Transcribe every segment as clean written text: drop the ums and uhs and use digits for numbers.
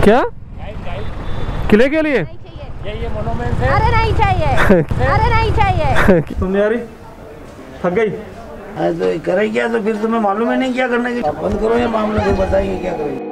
क्या किले के लिए? ये मोनूमेंट है। अरे नहीं चाहिए अरे नहीं चाहिए। तुम नहीं आ रही? थक गई? तो करे क्या? तो फिर तुम्हें मालूम है नहीं क्या करने की। बंद करो ये मामला, फिर बताइए क्या करेंगे।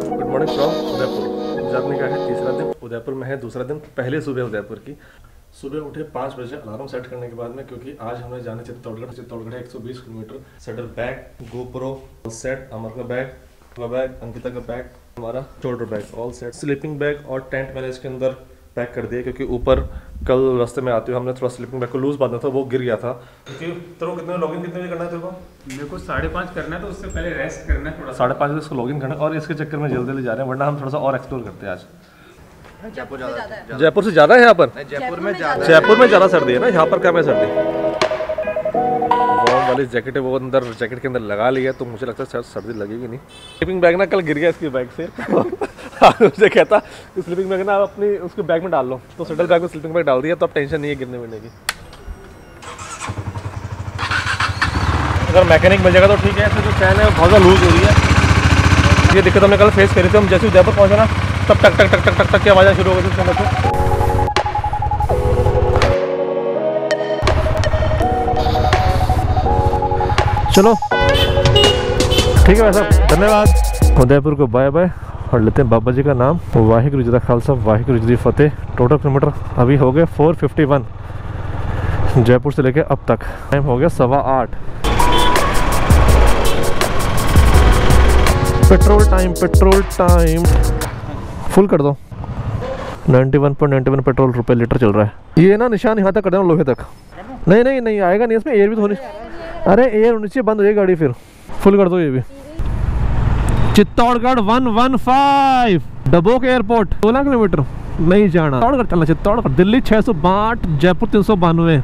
Good morning from Udaipur. Journey का है तीसरा दिन, उदयपुर में है दूसरा दिन। पहले सुबह उदयपुर की सुबह उठे 5 बजे अलार्म सेट करने के बाद में, क्योंकि आज हमें जाना चित्तौड़गढ़ है 120 kilometre. Saddle bag, GoPro set, Amar का बैग, अंकिता का बैग, हमारा shoulder bag all set, sleeping bag और टेंट मैंने इसके अंदर पैक कर दिया, क्योंकि ऊपर कल रास्ते में आते हुए हमने थोड़ा स्लीपिंग बैग को लूज बांधा था, वो गिर गया था। तो कितने लॉगिन कितने बजे करना है तेरे को? मेरे को 5:30 करना है, तो उससे पहले रेस्ट करना है थोड़ा। 5:30 बजे इसको लॉगिन करना है, और इसके चक्कर में जल्दी जा रहे हैं, वरना हम थोड़ा सा और एक्सप्लोर करते हैं आज। जयपुर से ज़्यादा है यहाँ पर? जयपुर में ज़्यादा सर्दी है ना, यहाँ पर कम है सर्दी। वार्म वाली जैकेट है वो अंदर जैकेट के अंदर लगा लिया, तो मुझे लगता है शायद सर्दी लगेगी नहीं। स्लीपिंग बैग ना कल गिर गया इसकी बैग से मुझे कहता स्लीपिंग बैग ना आप अपनी उसके बैग में डाल लो, तो सेटल बैग में स्लीपिंग बैग डाल दिया, तो अब टेंशन नहीं है गिरने मिलने की। अगर मैकेनिक मिल जाएगा तो ठीक है, ऐसे जो चैन है बहुत ज़्यादा लूज हो रही है। ये दिक्कत हमने कल फेस करी थी। हम जैसे उदयपुर पहुँचे ना, तब टक टक टक टक टक टक की आवाज़ शुरू हो गई थी। चलो ठीक है भाई साहब, धन्यवाद। उदयपुर को बाय बाय, और लेते हैं बाबा जी का नाम। वाहिगुरु जी का खालसा, वाहिगुरु जी की फतेह। टोटल किलोमीटर अभी हो गए 451 जयपुर से लेके अब तक। टाइम हो गया 8:15। पेट्रोल टाइम फुल कर दो। 91.91 पेट्रोल रुपए लीटर चल रहा है। ये ना निशान यहाँ तक कर देना, लोहे तक। नहीं आएगा नहीं, इसमें एयर भी तो होनी। अरे एयर होनी चाहिए, बंद हो जाएगी गाड़ी फिर। फुल कर दो ये भी। चित्तौड़गढ़ 115 डबोक एयरपोर्ट 16 किलोमीटर नहीं जाना। चित्तौड़गढ़ चलना, चित्तौड़गढ़। दिल्ली 662, जयपुर 392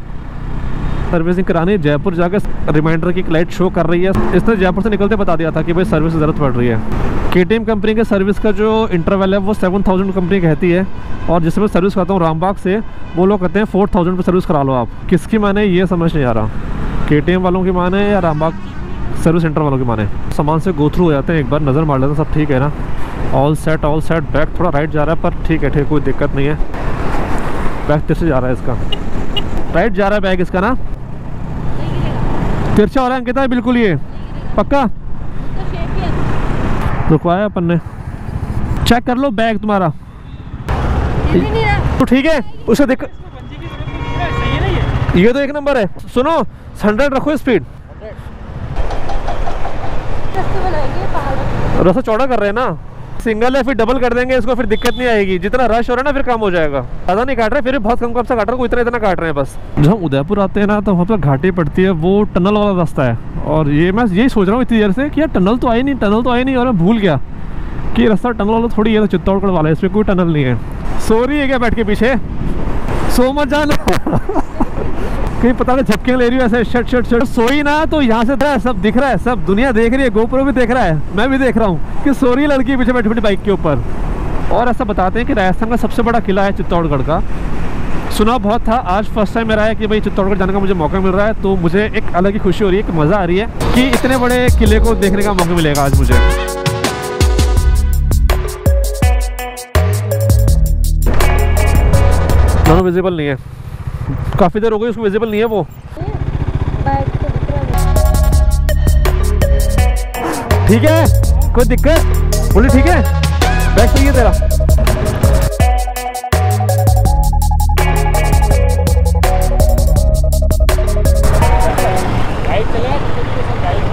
सर्विसिंग करानी। जयपुर जाकर रिमाइंडर की लाइट शो कर रही है। इसने जयपुर से निकलते बता दिया था कि भाई सर्विस की जरूरत पड़ रही है। KTM कंपनी के सर्विस का जो इंटरवल है वो 7000 कंपनी कहती है, और जिसमें सर्विस कराता हूँ रामबाग से, वो लोग कहते हैं 4000 पर सर्विस करा लो आप। किसकी माने ये समझ नहीं आ रहा, KTM वालों की माने या रामबाग सर्विस सेंटर वालों की माने। सामान से गो थ्रू हो जाते हैं, एक बार नज़र मार लेते हैं, सब ठीक है ना। ऑल सेट बैग थोड़ा राइट जा रहा है, पर ठीक है, कोई दिक्कत नहीं है। बैग तिरछा जा रहा है इसका, राइट जा रहा है बैग इसका ना, तिरछा हो रहा है अंकिता बिल्कुल। ये पक्का रुकवाया अपन ने। चेक कर लो बैग तुम्हारा, तो ठीक है। उसे देख, ये तो एक नंबर है। सुनो 100 रखो स्पीड। रास्ता चौड़ा कर रहे हैं ना, सिंगल है फिर डबल कर देंगे इसको, फिर दिक्कत नहीं आएगी। जितना रश हो रहा है ना फिर कम हो जाएगा। ज़्यादा नहीं काट रहे, फिर बहुत कम सा काट रहे हैं, इतना काट रहे हैं बस। जब हम उदयपुर आते हैं ना, तो वहाँ पर घाटी पड़ती है, वो टनल वाला रास्ता है। और ये मैं यही सोच रहा हूँ इतनी देर से कि यार टनल तो आई नहीं, और मैं भूल गया कि रास्ता टनल वाला थोड़ी है, तो चित्तौड़गढ़ वाला है, इसमें कोई टनल नहीं है। सो रही है क्या बैठ के पीछे? सो मत जाना कहीं पता नहीं झपकियाँ ले रही हूँ ऐसे शट। सोई ना तो यहाँ से सब दिख रहा है, सब दुनिया देख रही है, गोप्रो भी देख रहा है, मैं भी देख रहा हूँ कि सो रही है लड़की पीछे बैठी बाइक के ऊपर। और ऐसा बताते हैं कि राजस्थान का सबसे बड़ा किला है चित्तौड़गढ़ का। सुना बहुत था, आज फर्स्ट टाइम मेरा है कि भाई चित्तौड़गढ़ जाने का मुझे मौका मिल रहा है, तो मुझे एक अलग ही खुशी हो रही है, कि मज़ा आ रही है कि इतने बड़े किले को देखने का मौका मिलेगा आज मुझे। दोनों विजिबल नहीं है, काफी देर हो गई उसको विजिबल नहीं है वो। ठीक है, कोई दिक्कत? बोले ठीक है, बैग सही है तेरा।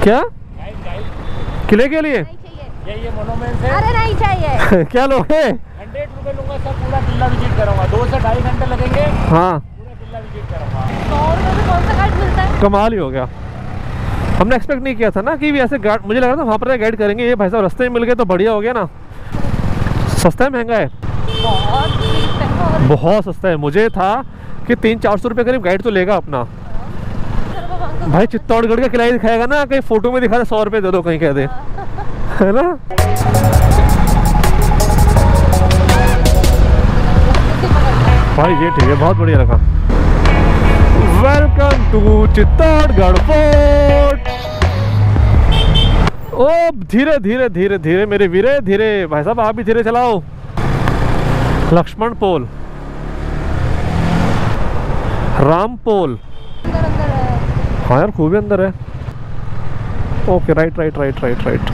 क्या किले के लिए? ये मोनूमेंट है। अरे नहीं चाहिए क्या लोगे? 100 रुपए लूंगा, सब पूरा किला विजिट करूंगा। 2 से 2.5 घंटे लगेंगे। हाँ, पूरा किला विजिट करूंगा। 100 रुपए में कौन सा गाइड मिलता है? कमाल ही हो गया। हमने एक्सपेक्ट नहीं किया था ना कि भी ऐसे गाइड, मुझे लगा था वहाँ पर गाइड करेंगे। ये भाई साहब रास्ते में मिल गए तो बढ़िया हो गया ना। सस्ता है महंगा है? बहुत सस्ता है। मुझे था कि 300-400 रुपये करीब गाइड तो लेगा अपना। भाई चित्तौड़गढ़ का किला ही दिखाएगा ना, कहीं फोटो में दिखा दे 100 रुपये दे दो, कहीं कह दे, है ना। भाई ये ठीक है, बहुत बढ़िया लगा। Welcome to Chittorgarh fort. ओ धीरे धीरे धीरे धीरे मेरे वीरे, धीरे भाई साहब, आप भी धीरे चलाओ। लक्ष्मण पोल, राम पोल, हाँ यार खूब ही अंदर है। Okay right right right right right.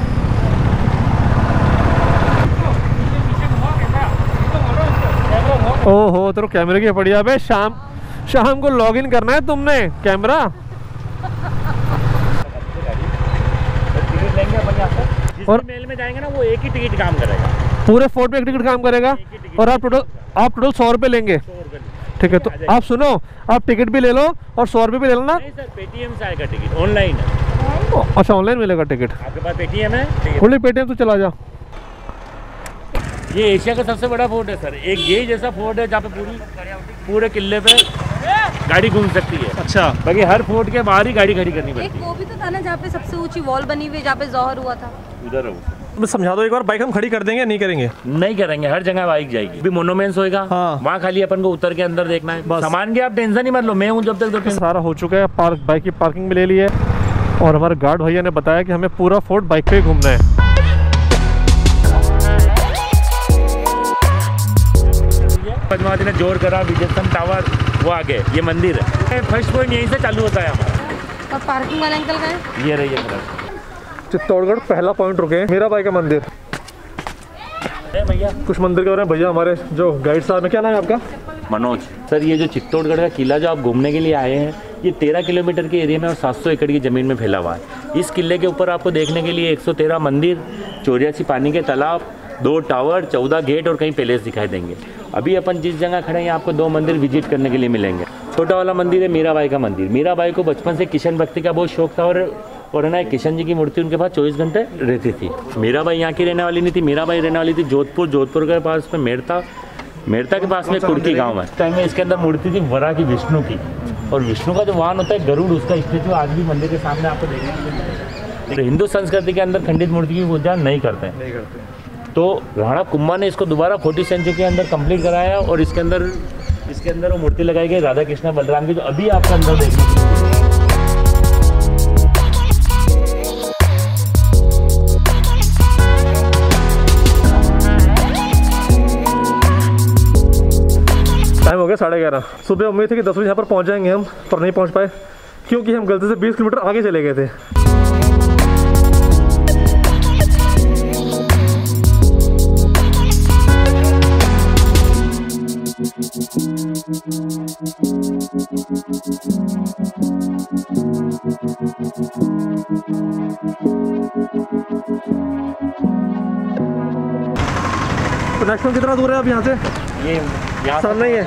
ओहो तेरे कैमरे की पड़ी है। शाम को लॉगिन करना है तुमने कैमरा। और मेल में जाएंगे ना वो एक ही टिकट काम करेगा, पूरे फोर्ट में एक टिकट काम करेगा। और आप टोटल 100 रुपये लेंगे। ठीक है, तो आप सुनो, आप टिकट भी ले लो और 100 रुपये भी ले लो ना। नहीं सर, पेटीएम से आएगा टिकट, ऑनलाइन है। अच्छा ऑनलाइन मिलेगा टिकट? आपके पास पेटीएम है? बोले पेटीएम तो चला जा। ये एशिया का सबसे बड़ा फोर्ट है सर। एक ये जैसा फोर्ट है जहाँ पे पूरे किले पे गाड़ी घूम सकती है। अच्छा, बाकी हर फोर्ट के बाहर ही गाड़ी खड़ी करनी पड़ती एक वो भी तो था ना जहाँ पे सबसे ऊंची वॉल बनी हुई है, जहाँ पे जौहर हुआ था। है। उधर है वो। मैं समझा दो एक बार, बाइक हम खड़ी कर देंगे नहीं करेंगे? नहीं करेंगे, हर जगह बाइक जाएगी। भी मोनोमेंट्स होएगा, हाँ। वहाँ खाली अपन को उतर के अंदर देखना है। सामान की आप टेंशन ही मत लो, मैं हूँ जब तक। सारा हो चुका है, बाइक की पार्किंग भी ले ली है और हमारे गार्ड भैया ने बताया कि हमें पूरा फोर्ट बाइक पे ही घूमना है। पद्मावती ने जोर करा, विजयस्तंभ टावर वो आगे, ये मंदिर है। फर्स्ट पॉइंट यहीं से चालू होता है हमारा। और पार्किंग वाला अंकल का है? ये रही है चित्तौड़गढ़ पहला पॉइंट रुके, मीराबाई का मंदिर। भैया कुछ मंदिर के बारे में भैया हमारे जो गाइड साहब हैं, क्या नाम है आपका? मनोज। सर ये जो चित्तौड़गढ़ का किला जो आप घूमने के लिए आए हैं, ये 13 किलोमीटर के एरिया में और 700 एकड़ की ज़मीन में फैला हुआ है। इस किले के ऊपर आपको देखने के लिए 113 मंदिर, 84 पानी के तालाब, 2 टावर, 14 गेट और कई पैलेस दिखाई देंगे। अभी अपन जिस जगह खड़े हैं आपको 2 मंदिर विजिट करने के लिए मिलेंगे। छोटा वाला मंदिर है मीराबाई का मंदिर। मीराबाई को बचपन से किशन भक्ति का बहुत शौक था और है ना किशन जी की मूर्ति उनके पास 24 घंटे रहती थी। मीराबाई यहाँ की रहने वाली नहीं थी, मीराबाई रहने वाली थी जोधपुर के पास में मेड़ता के पास में कुर्की गाँव है। टाइम में इसके अंदर मूर्ति थी वरा की, विष्णु की। और विष्णु का जो वाहन होता है गरुड़, उसका स्टेचू आज भी मंदिर के सामने आपको देखने को मिलेगा। तो हिंदू संस्कृति के अंदर खंडित मूर्ति की पूजा नहीं करते हैं। तो राणा कुंभा ने इसको दोबारा 40 सेंचुरी के अंदर कंप्लीट कराया और इसके अंदर वो मूर्ति लगाई गई राधा कृष्ण बलराम की, जो अभी आपके अंदर देखिए। टाइम हो गया 11:30। सुबह उम्मीद थी कि 10 बजे यहाँ पर पहुँच जाएंगे हम, पर नहीं पहुँच पाए क्योंकि हम गलती से 20 किलोमीटर आगे चले गए थे। तो नेक्स्ट टाइम कितना दूर है अब यहाँ से? ये यहाँ सामने ही है,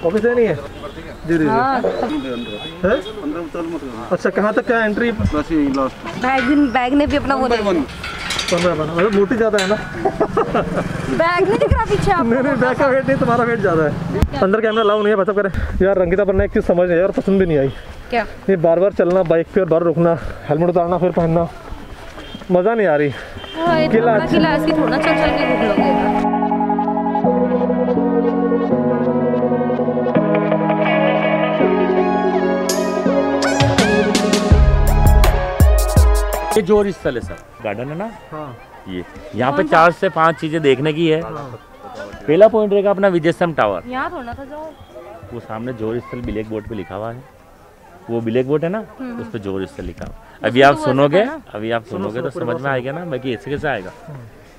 ऑफिस है नहीं है? जी जी हाँ। है? अच्छा कहाँ तक क्या एंट्री? बैग ने भी अपना वो 15 मतलब मोटी ज़्यादा है ना? बैग नहीं दिख रहा पीछे आपको? नहीं बैग का वेट नहीं, तुम्हारा वेट ज़्यादा है। अंदर कैमरा लाओ नहीं है, बता करे यार। रंगीता बनना एक चीज़ समझ नहीं यार, पसंद भी नहीं आई। क्या? ये बार बार चलना बाइक पे और बार रुकना, हेलमेट उतारना फिर पहनना, मज़ा नहीं आ रही। किला ऐसे थोड़ा चल के घूम लोगे। ये जोर स्थल है सर, गार्डन है ना। हाँ। ये यहाँ पे 4 से 5 चीजें देखने की है। पहला पॉइंट रहेगा अपना विजयस्तंभ टावर। यहाँ थोड़ा था जो वो सामने जोर स्थल ब्लैक बोर्ड पे लिखा हुआ है, वो ब्लैक बोर्ड है ना, उस पर जोर स्थल लिखा हुआ। अभी आप सुनोगे तो समझ में आएगा ना, बाकी ऐसे कैसे आएगा।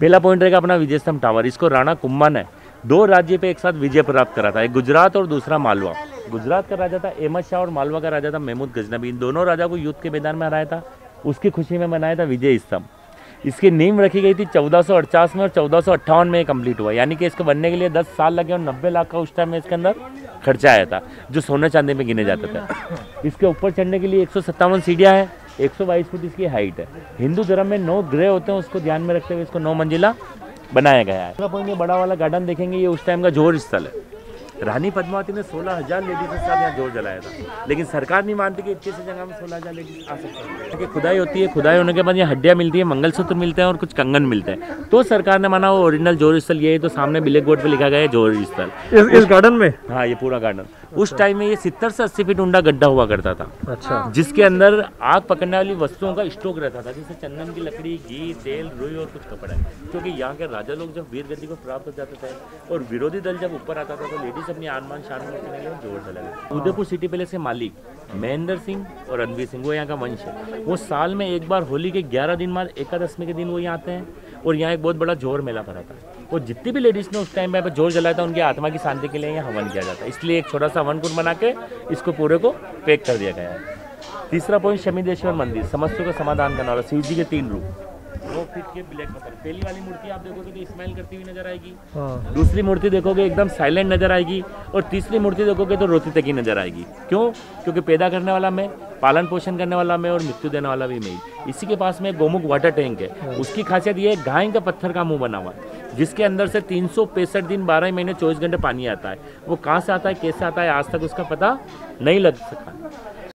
पहला पॉइंट रहेगा अपना विजयस्तंभ टावर। इसको राणा कुंभा ने 2 राज्य पे एक साथ विजय प्राप्त करा था, एक गुजरात और दूसरा मालवा। गुजरात का राजा था अहमद शाह और मालवा का राजा था महमूद गजनबी। इन दोनों राजा को युद्ध के मैदान में हराया था, उसकी खुशी में बनाया था विजय स्तंभ। इसकी नींव रखी गई थी 1448 में और 1458 में कंप्लीट हुआ, यानी कि इसको बनने के लिए 10 साल लगे और 90 लाख का उस टाइम में इसके अंदर खर्चा आया था, जो सोने चांदी में गिने जाते थे। इसके ऊपर चढ़ने के लिए 157 सीढ़ियाँ हैं, 122 फुट इसकी हाइट है। हिंदू धर्म में 9 ग्रह होते हैं, उसको ध्यान में रखते हुए इसको 9 मंजिला बनाया गया है। पॉइंट ये बड़ा वाला गार्डन देखेंगे, ये उस टाइम का जोर स्थल है। रानी पद्मावती ने 16,000 लेडीज के साथ यहाँ जोर जलाया था, लेकिन सरकार नहीं मानती कि इतनी सी जगह में 16,000 लेडीज आ सकती है। खुदाई होती है, खुदाई होने के बाद यहाँ हड्डियाँ मिलती है, मंगलसूत्र मिलते हैं और कुछ कंगन मिलते हैं, तो सरकार ने माना वो ओरिजिनल जोर स्थल ये है। तो सामने ब्लैक बोर्ड पे लिखा गया है जोर स्थल इस गार्डन में। हाँ, ये पूरा गार्डन उस टाइम में ये 70 से 80 फीट ऊंडा गड्ढा हुआ करता था। अच्छा। जिसके अंदर आग पकड़ने वाली वस्तुओं का स्टॉक रहता था, जैसे चंदन की लकड़ी, घी, तेल, रुई और कुछ कपड़ा। क्योंकि यहाँ के राजा लोग जब वीर गति को प्राप्त हो जाते थे और विरोधी दल जब ऊपर आता था तो लेडीज अपनी आन-बान शान करने के लिए जोर चला। उदयपुर सिटी पैलेस के मालिक महेंद्र सिंह और रणवीर सिंह, वो यहाँ का वंश है। वो साल में एक बार होली के 11 दिन बाद एकादशमी के दिन वो यहाँ आते हैं और यहाँ एक बहुत बड़ा जोर मेला भरा था। वो जितनी भी लेडीज ने उस टाइम पे जोर जलाया था उनकी आत्मा की शांति के लिए यहाँ हवन किया जाता है, इसलिए एक छोटा सा हवन कुंड बना के इसको पूरे को पैक कर दिया गया है। तीसरा पॉइंट शमिदेश्वर मंदिर, समस्या का समाधान करने वाला, शिव जी के 3 रूप, 2 फीट के ब्लैक पत्थर। पहली वाली मूर्ति आप देखोगे तो स्माइल करती हुई नजर आएगी, दूसरी मूर्ति देखोगे एकदम साइलेंट नजर आएगी और तीसरी मूर्ति देखोगे तो रोती तकी नजर आएगी। क्यों? क्योंकि पैदा करने वाला मैं, पालन पोषण करने वाला मैं और मृत्यु देने वाला भी मैं। इसी के पास में गोमुख वाटर टैंक है, उसकी खासियत ये है गाय का पत्थर का मुंह बना हुआ है, जिसके अंदर से 365 दिन 12 महीने 24 घंटे पानी आता है। वो कहाँ से आता है, कैसे आता है, आज तक उसका पता नहीं लग सका।